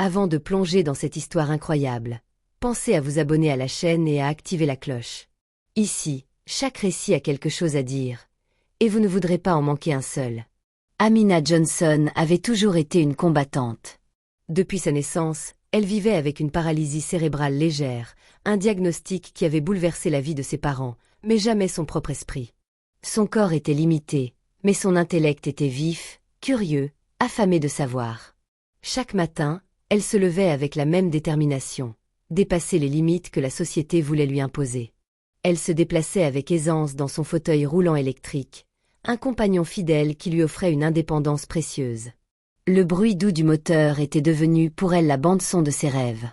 Avant de plonger dans cette histoire incroyable, pensez à vous abonner à la chaîne et à activer la cloche. Ici, chaque récit a quelque chose à dire, et vous ne voudrez pas en manquer un seul. Amina Johnson avait toujours été une combattante. Depuis sa naissance, elle vivait avec une paralysie cérébrale légère, un diagnostic qui avait bouleversé la vie de ses parents, mais jamais son propre esprit. Son corps était limité, mais son intellect était vif, curieux, affamé de savoir. Chaque matin, elle se levait avec la même détermination, dépasser les limites que la société voulait lui imposer. Elle se déplaçait avec aisance dans son fauteuil roulant électrique, un compagnon fidèle qui lui offrait une indépendance précieuse. Le bruit doux du moteur était devenu pour elle la bande-son de ses rêves.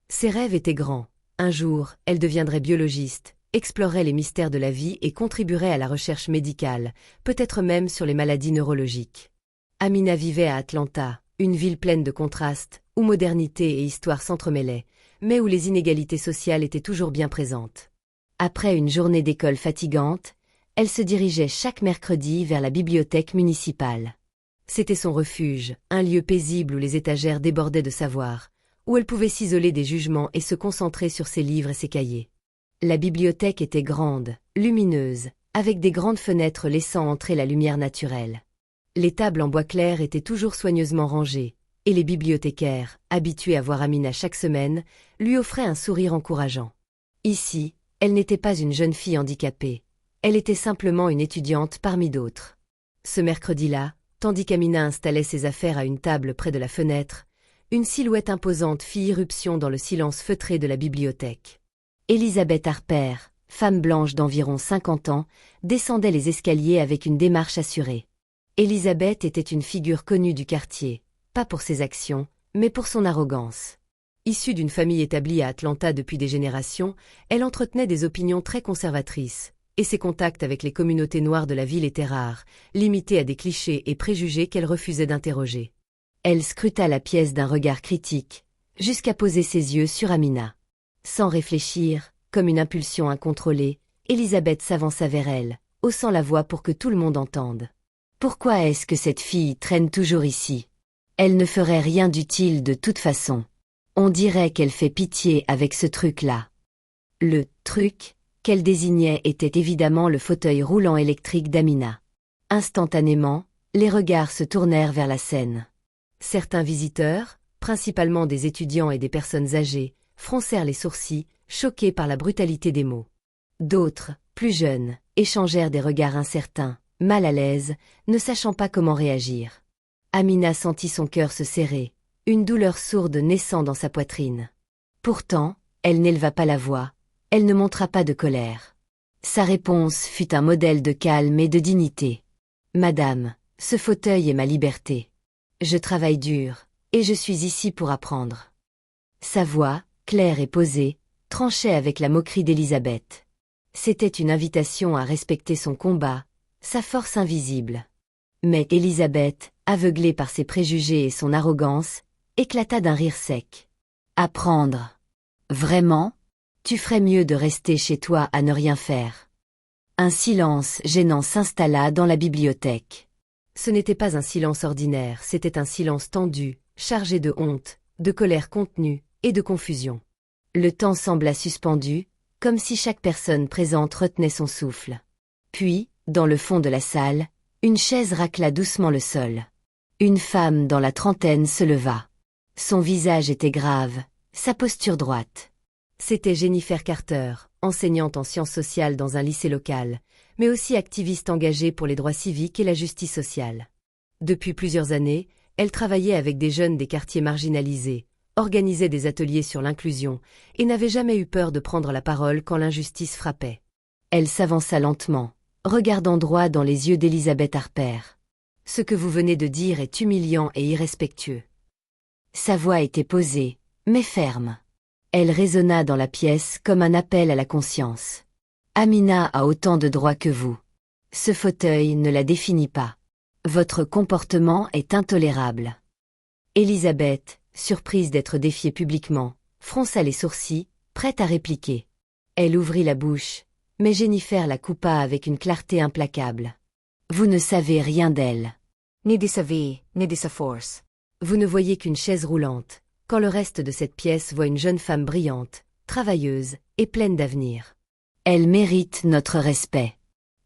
Ses rêves étaient grands. Un jour, elle deviendrait biologiste, explorerait les mystères de la vie et contribuerait à la recherche médicale, peut-être même sur les maladies neurologiques. Amina vivait à Atlanta, une ville pleine de contrastes, où modernité et histoire s'entremêlaient, mais où les inégalités sociales étaient toujours bien présentes. Après une journée d'école fatigante, elle se dirigeait chaque mercredi vers la bibliothèque municipale. C'était son refuge, un lieu paisible où les étagères débordaient de savoir, où elle pouvait s'isoler des jugements et se concentrer sur ses livres et ses cahiers. La bibliothèque était grande, lumineuse, avec des grandes fenêtres laissant entrer la lumière naturelle. Les tables en bois clair étaient toujours soigneusement rangées, et les bibliothécaires, habitués à voir Amina chaque semaine, lui offraient un sourire encourageant. Ici, elle n'était pas une jeune fille handicapée, elle était simplement une étudiante parmi d'autres. Ce mercredi-là, tandis qu'Amina installait ses affaires à une table près de la fenêtre, une silhouette imposante fit irruption dans le silence feutré de la bibliothèque. Elizabeth Harper, femme blanche d'environ 50 ans, descendait les escaliers avec une démarche assurée. Elizabeth était une figure connue du quartier, pas pour ses actions, mais pour son arrogance. Issue d'une famille établie à Atlanta depuis des générations, elle entretenait des opinions très conservatrices, et ses contacts avec les communautés noires de la ville étaient rares, limités à des clichés et préjugés qu'elle refusait d'interroger. Elle scruta la pièce d'un regard critique, jusqu'à poser ses yeux sur Amina. Sans réfléchir, comme une impulsion incontrôlée, Elizabeth s'avança vers elle, haussant la voix pour que tout le monde entende. « Pourquoi est-ce que cette fille traîne toujours ici? Elle ne ferait rien d'utile de toute façon. On dirait qu'elle fait pitié avec ce truc-là. » Le « truc » qu'elle désignait était évidemment le fauteuil roulant électrique d'Amina. Instantanément, les regards se tournèrent vers la scène. Certains visiteurs, principalement des étudiants et des personnes âgées, froncèrent les sourcils, choqués par la brutalité des mots. D'autres, plus jeunes, échangèrent des regards incertains, mal à l'aise, ne sachant pas comment réagir. Amina sentit son cœur se serrer, une douleur sourde naissant dans sa poitrine. Pourtant, elle n'éleva pas la voix. Elle ne montra pas de colère. Sa réponse fut un modèle de calme et de dignité. « Madame, ce fauteuil est ma liberté. Je travaille dur, et je suis ici pour apprendre. » Sa voix, claire et posée, tranchait avec la moquerie d'Elizabeth. C'était une invitation à respecter son combat, sa force invisible. Mais Elizabeth, aveuglée par ses préjugés et son arrogance, éclata d'un rire sec. « Apprendre? Vraiment ? Tu ferais mieux de rester chez toi à ne rien faire. » Un silence gênant s'installa dans la bibliothèque. Ce n'était pas un silence ordinaire, c'était un silence tendu, chargé de honte, de colère contenue et de confusion. Le temps sembla suspendu, comme si chaque personne présente retenait son souffle. Puis, dans le fond de la salle, une chaise racla doucement le sol. Une femme dans la trentaine se leva. Son visage était grave, sa posture droite. C'était Jennifer Carter, enseignante en sciences sociales dans un lycée local, mais aussi activiste engagée pour les droits civiques et la justice sociale. Depuis plusieurs années, elle travaillait avec des jeunes des quartiers marginalisés, organisait des ateliers sur l'inclusion et n'avait jamais eu peur de prendre la parole quand l'injustice frappait. Elle s'avança lentement, regardant droit dans les yeux d'Elizabeth Harper. « Ce que vous venez de dire est humiliant et irrespectueux. » Sa voix était posée, mais ferme. Elle résonna dans la pièce comme un appel à la conscience. Amina a autant de droits que vous. Ce fauteuil ne la définit pas. Votre comportement est intolérable. Elizabeth, surprise d'être défiée publiquement, fronça les sourcils, prête à répliquer. Elle ouvrit la bouche, mais Jennifer la coupa avec une clarté implacable. Vous ne savez rien d'elle. Ni de sa vie, ni de sa force. Vous ne voyez qu'une chaise roulante, quand le reste de cette pièce voit une jeune femme brillante, travailleuse et pleine d'avenir. Elle mérite notre respect,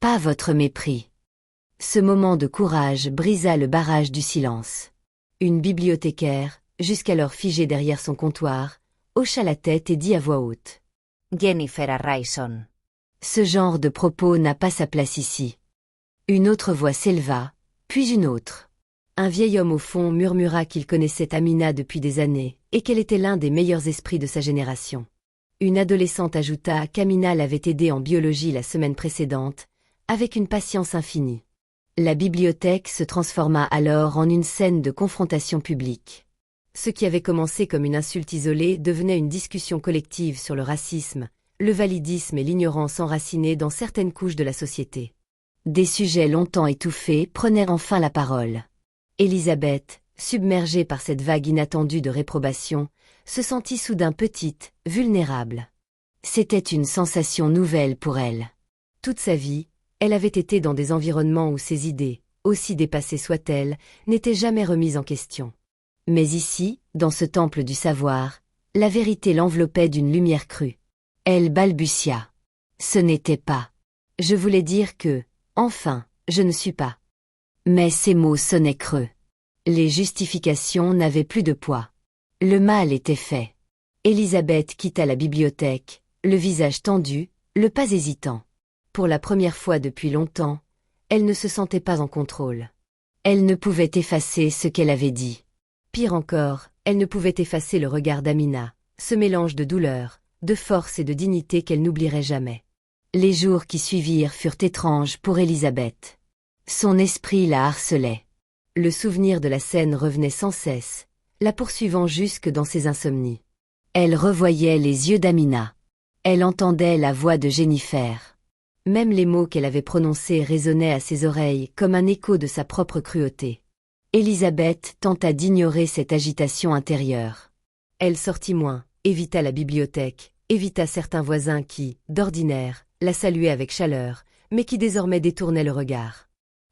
pas votre mépris. Ce moment de courage brisa le barrage du silence. Une bibliothécaire, jusqu'alors figée derrière son comptoir, hocha la tête et dit à voix haute. Jennifer Harrison. Ce genre de propos n'a pas sa place ici. Une autre voix s'éleva, puis une autre. Un vieil homme au fond murmura qu'il connaissait Amina depuis des années, et qu'elle était l'un des meilleurs esprits de sa génération. Une adolescente ajouta qu'Amina l'avait aidée en biologie la semaine précédente, avec une patience infinie. La bibliothèque se transforma alors en une scène de confrontation publique. Ce qui avait commencé comme une insulte isolée devenait une discussion collective sur le racisme, le validisme et l'ignorance enracinée dans certaines couches de la société. Des sujets longtemps étouffés prenaient enfin la parole. Élisabeth, submergée par cette vague inattendue de réprobation, se sentit soudain petite, vulnérable. C'était une sensation nouvelle pour elle. Toute sa vie, elle avait été dans des environnements où ses idées, aussi dépassées soient-elles, n'étaient jamais remises en question. Mais ici, dans ce temple du savoir, la vérité l'enveloppait d'une lumière crue. Elle balbutia. Ce n'était pas. Je voulais dire que, enfin, je ne suis pas. Mais ces mots sonnaient creux. Les justifications n'avaient plus de poids. Le mal était fait. Élisabeth quitta la bibliothèque, le visage tendu, le pas hésitant. Pour la première fois depuis longtemps, elle ne se sentait pas en contrôle. Elle ne pouvait effacer ce qu'elle avait dit. Pire encore, elle ne pouvait effacer le regard d'Amina, ce mélange de douleur, de force et de dignité qu'elle n'oublierait jamais. Les jours qui suivirent furent étranges pour Élisabeth. Son esprit la harcelait. Le souvenir de la scène revenait sans cesse, la poursuivant jusque dans ses insomnies. Elle revoyait les yeux d'Amina. Elle entendait la voix de Jennifer. Même les mots qu'elle avait prononcés résonnaient à ses oreilles comme un écho de sa propre cruauté. Élisabeth tenta d'ignorer cette agitation intérieure. Elle sortit moins, évita la bibliothèque, évita certains voisins qui, d'ordinaire, la saluaient avec chaleur, mais qui désormais détournaient le regard.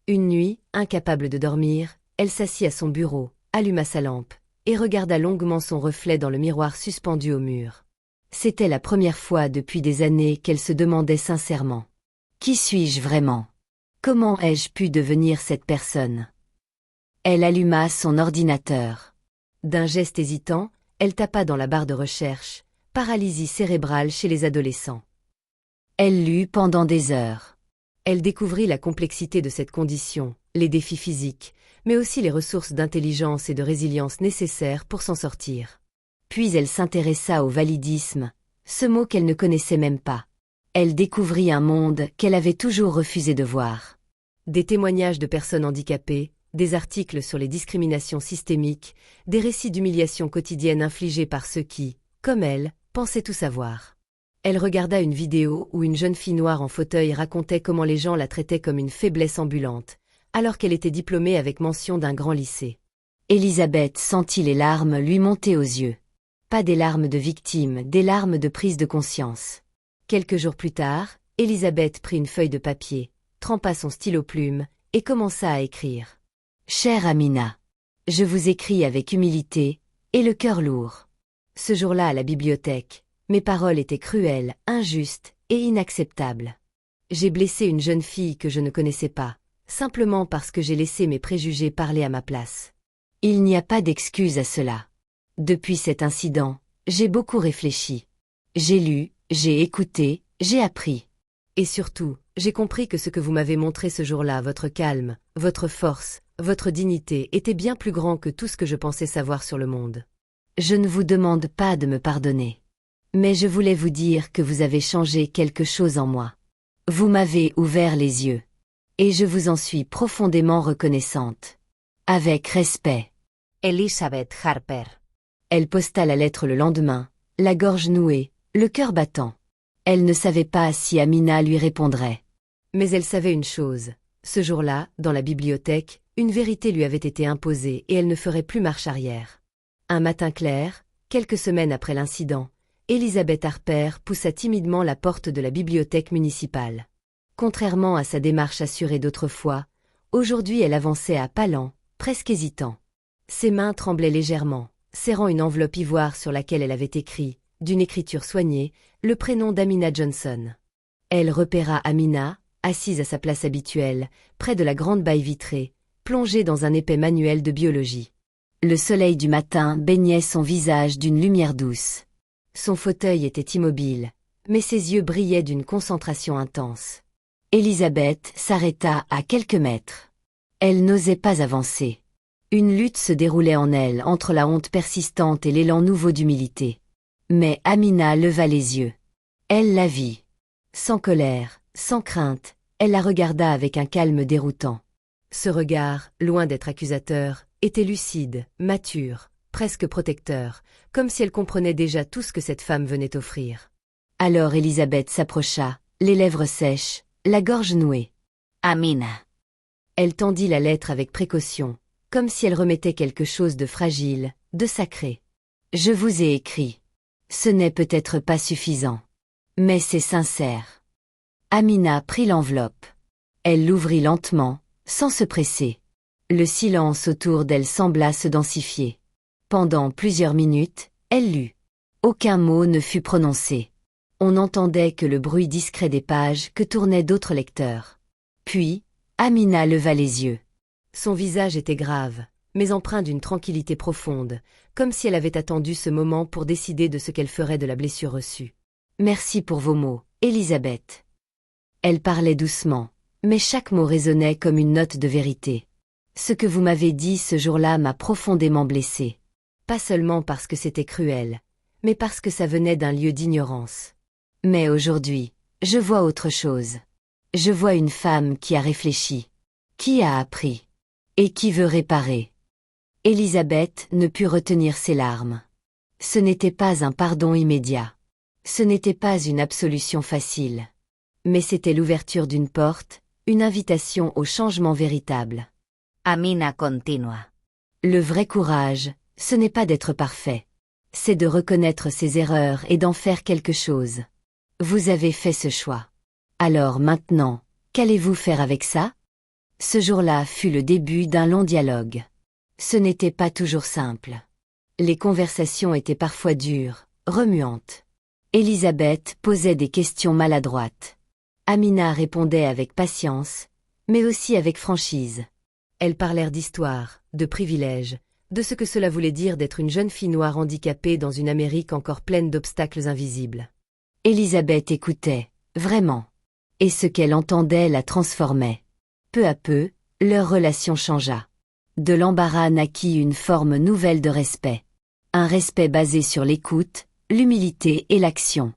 Une nuit, incapable de dormir, elle s'assit à son bureau, alluma sa lampe, et regarda longuement son reflet dans le miroir suspendu au mur. C'était la première fois depuis des années qu'elle se demandait sincèrement. Qui suis-je vraiment? Comment ai-je pu devenir cette personne? Elle alluma son ordinateur. D'un geste hésitant, elle tapa dans la barre de recherche, paralysie cérébrale chez les adolescents. Elle lut pendant des heures. Elle découvrit la complexité de cette condition, les défis physiques, mais aussi les ressources d'intelligence et de résilience nécessaires pour s'en sortir. Puis elle s'intéressa au validisme, ce mot qu'elle ne connaissait même pas. Elle découvrit un monde qu'elle avait toujours refusé de voir. Des témoignages de personnes handicapées, des articles sur les discriminations systémiques, des récits d'humiliations quotidiennes infligées par ceux qui, comme elle, pensaient tout savoir. Elle regarda une vidéo où une jeune fille noire en fauteuil racontait comment les gens la traitaient comme une faiblesse ambulante, alors qu'elle était diplômée avec mention d'un grand lycée. Élisabeth sentit les larmes lui monter aux yeux. Pas des larmes de victime, des larmes de prise de conscience. Quelques jours plus tard, Élisabeth prit une feuille de papier, trempa son stylo-plume et commença à écrire. « Chère Amina, je vous écris avec humilité et le cœur lourd. Ce jour-là à la bibliothèque, mes paroles étaient cruelles, injustes et inacceptables. J'ai blessé une jeune fille que je ne connaissais pas, simplement parce que j'ai laissé mes préjugés parler à ma place. Il n'y a pas d'excuse à cela. Depuis cet incident, j'ai beaucoup réfléchi. J'ai lu, j'ai écouté, j'ai appris. Et surtout, j'ai compris que ce que vous m'avez montré ce jour-là, votre calme, votre force, votre dignité, était bien plus grand que tout ce que je pensais savoir sur le monde. Je ne vous demande pas de me pardonner. Mais je voulais vous dire que vous avez changé quelque chose en moi. Vous m'avez ouvert les yeux. Et je vous en suis profondément reconnaissante. Avec respect. Elizabeth Harper. Elle posta la lettre le lendemain, la gorge nouée, le cœur battant. Elle ne savait pas si Amina lui répondrait. Mais elle savait une chose. Ce jour-là, dans la bibliothèque, une vérité lui avait été imposée et elle ne ferait plus marche arrière. Un matin clair, quelques semaines après l'incident, Elizabeth Harper poussa timidement la porte de la bibliothèque municipale. Contrairement à sa démarche assurée d'autrefois, aujourd'hui elle avançait à pas lents, presque hésitant. Ses mains tremblaient légèrement, serrant une enveloppe ivoire sur laquelle elle avait écrit, d'une écriture soignée, le prénom d'Amina Johnson. Elle repéra Amina, assise à sa place habituelle, près de la grande baille vitrée, plongée dans un épais manuel de biologie. Le soleil du matin baignait son visage d'une lumière douce. Son fauteuil était immobile, mais ses yeux brillaient d'une concentration intense. Elisabeth s'arrêta à quelques mètres. Elle n'osait pas avancer. Une lutte se déroulait en elle entre la honte persistante et l'élan nouveau d'humilité. Mais Amina leva les yeux. Elle la vit. Sans colère, sans crainte, elle la regarda avec un calme déroutant. Ce regard, loin d'être accusateur, était lucide, mature, presque protecteur, comme si elle comprenait déjà tout ce que cette femme venait offrir. Alors Elisabeth s'approcha, les lèvres sèches, la gorge nouée. Amina. Elle tendit la lettre avec précaution, comme si elle remettait quelque chose de fragile, de sacré. Je vous ai écrit. Ce n'est peut-être pas suffisant. Mais c'est sincère. Amina prit l'enveloppe. Elle l'ouvrit lentement, sans se presser. Le silence autour d'elle sembla se densifier. Pendant plusieurs minutes, elle lut. Aucun mot ne fut prononcé. On n'entendait que le bruit discret des pages que tournaient d'autres lecteurs. Puis, Amina leva les yeux. Son visage était grave, mais empreint d'une tranquillité profonde, comme si elle avait attendu ce moment pour décider de ce qu'elle ferait de la blessure reçue. Merci pour vos mots, Elisabeth. Elle parlait doucement, mais chaque mot résonnait comme une note de vérité. Ce que vous m'avez dit ce jour-là m'a profondément blessée. Pas seulement parce que c'était cruel, mais parce que ça venait d'un lieu d'ignorance. Mais aujourd'hui, je vois autre chose. Je vois une femme qui a réfléchi, qui a appris, et qui veut réparer. Elisabeth ne put retenir ses larmes. Ce n'était pas un pardon immédiat. Ce n'était pas une absolution facile. Mais c'était l'ouverture d'une porte, une invitation au changement véritable. Amina continua. Le vrai courage, ce n'est pas d'être parfait. C'est de reconnaître ses erreurs et d'en faire quelque chose. Vous avez fait ce choix. Alors maintenant, qu'allez-vous faire avec ça? Ce jour-là fut le début d'un long dialogue. Ce n'était pas toujours simple. Les conversations étaient parfois dures, remuantes. Elisabeth posait des questions maladroites. Amina répondait avec patience, mais aussi avec franchise. Elles parlèrent d'histoire, de privilèges, de ce que cela voulait dire d'être une jeune fille noire handicapée dans une Amérique encore pleine d'obstacles invisibles. Elisabeth écoutait, vraiment. Et ce qu'elle entendait la transformait. Peu à peu, leur relation changea. De l'embarras naquit une forme nouvelle de respect. Un respect basé sur l'écoute, l'humilité et l'action.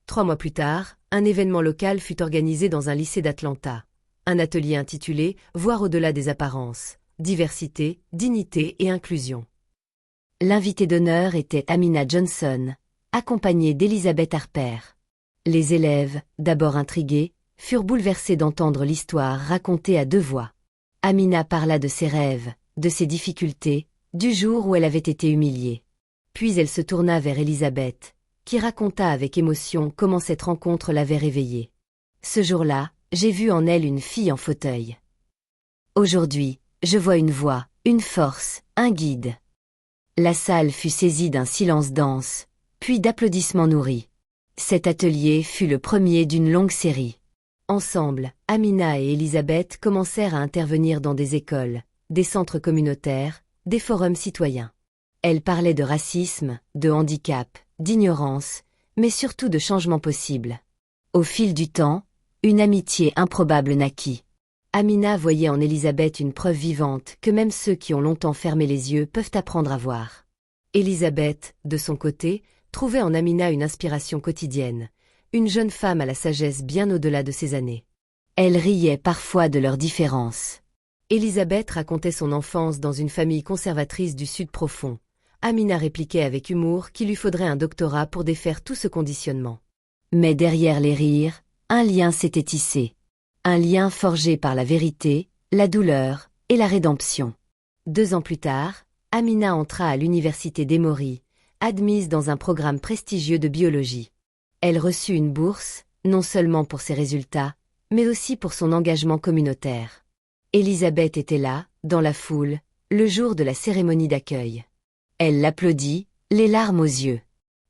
3 mois plus tard, un événement local fut organisé dans un lycée d'Atlanta. Un atelier intitulé « Voir au-delà des apparences, diversité, dignité et inclusion ». L'invité d'honneur était Amina Johnson, accompagnée d'Elisabeth Harper. Les élèves, d'abord intrigués, furent bouleversés d'entendre l'histoire racontée à 2 voix. Amina parla de ses rêves, de ses difficultés, du jour où elle avait été humiliée. Puis elle se tourna vers Elisabeth, qui raconta avec émotion comment cette rencontre l'avait réveillée. Ce jour-là, j'ai vu en elle une fille en fauteuil. Aujourd'hui, je vois une voix, une force, un guide. La salle fut saisie d'un silence dense, puis d'applaudissements nourris. Cet atelier fut le premier d'une longue série. Ensemble, Amina et Elisabeth commencèrent à intervenir dans des écoles, des centres communautaires, des forums citoyens. Elles parlaient de racisme, de handicap, d'ignorance, mais surtout de changements possibles. Au fil du temps, une amitié improbable naquit. Amina voyait en Elisabeth une preuve vivante que même ceux qui ont longtemps fermé les yeux peuvent apprendre à voir. Elisabeth, de son côté, trouvait en Amina une inspiration quotidienne, une jeune femme à la sagesse bien au-delà de ses années. Elle riait parfois de leurs différences. Elisabeth racontait son enfance dans une famille conservatrice du Sud profond. Amina répliquait avec humour qu'il lui faudrait un doctorat pour défaire tout ce conditionnement. Mais derrière les rires, un lien s'était tissé. Un lien forgé par la vérité, la douleur et la rédemption. 2 ans plus tard, Amina entra à l'université d'Emory, admise dans un programme prestigieux de biologie. Elle reçut une bourse, non seulement pour ses résultats, mais aussi pour son engagement communautaire. Elisabeth était là, dans la foule, le jour de la cérémonie d'accueil. Elle l'applaudit, les larmes aux yeux.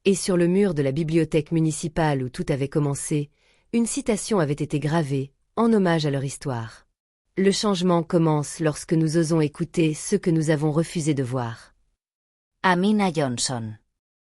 Et sur le mur de la bibliothèque municipale où tout avait commencé, une citation avait été gravée, en hommage à leur histoire. Le changement commence lorsque nous osons écouter ce que nous avons refusé de voir. Amina Johnson.